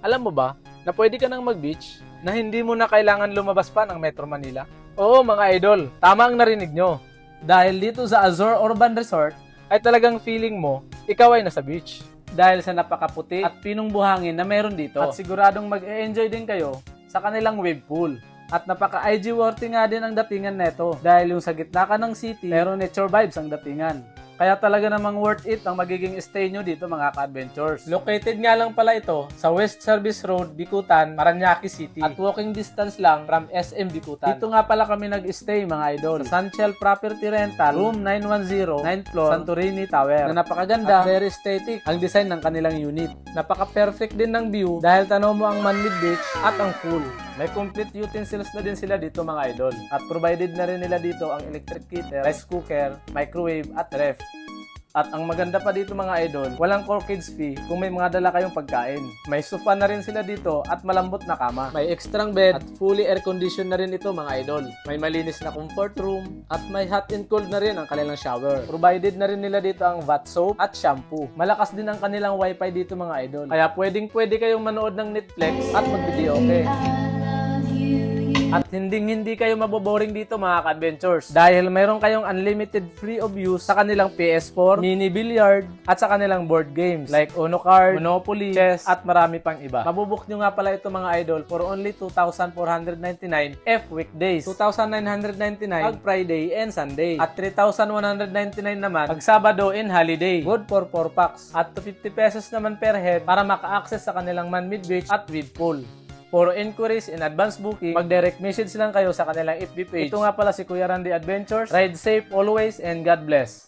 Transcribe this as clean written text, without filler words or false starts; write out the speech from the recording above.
Alam mo ba na pwede ka nang mag-beach na hindi mo na kailangan lumabas pa ng Metro Manila? Oo mga idol, tama ang narinig nyo. Dahil dito sa Azure Urban Resort ay talagang feeling mo ikaw ay nasa beach. Dahil sa napakaputi at pinong buhangin na meron dito. At siguradong mag-e-enjoy din kayo sa kanilang wave pool. At napaka-IG worthy nga din ang datingan neto. Dahil yung sa gitna ka ng city, meron nature vibes ang datingan. Kaya talaga namang worth it ang magiging stay nyo dito mga ka-adventures. Located nga lang pala ito sa West Service Road, Bicutan, Parañaque City. At walking distance lang from SM Bicutan. Dito nga pala kami nag-stay mga idol. Sa Sunshell Property Rental, Room 910, 9th floor, Santorini Tower. Na napakaganda at very aesthetic ang design ng kanilang unit. Napaka-perfect din ng view dahil tanaw mo ang Manmid Beach at ang pool. May complete utensils na din sila dito mga idol. At provided na rin nila dito ang electric heater, rice cooker, microwave at ref. At ang maganda pa dito mga idol, walang corkage fee kung may mga dala kayong pagkain. May sofa na rin sila dito at malambot na kama. May extrang bed at fully air conditioned na rin ito mga idol. May malinis na comfort room at may hot and cold na rin ang kanilang shower. Provided na rin nila dito ang bath soap at shampoo. Malakas din ang kanilang wifi dito mga idol. Kaya pwede kayong manood ng Netflix at mag-video okay. At hindi kayo maboboring dito mga ka-adventures dahil mayroon kayong unlimited free of use sa kanilang PS4, mini billiard at sa kanilang board games like Uno Card, Monopoly, Chess at marami pang iba. Mabubook nyo nga pala ito mga idol for only 2,499 F weekdays, 2,999 pag Friday and Sunday at 3,199 naman pag Sabado and holiday. Good for 4 packs at 250 pesos naman per head para maka-access sa kanilang Manmid Beach at with pool. For inquiries and advance booking, mag-direct message lang kayo sa kanilang FB page. Ito nga pala si Kuya Randy Adventures. Ride safe always and God bless.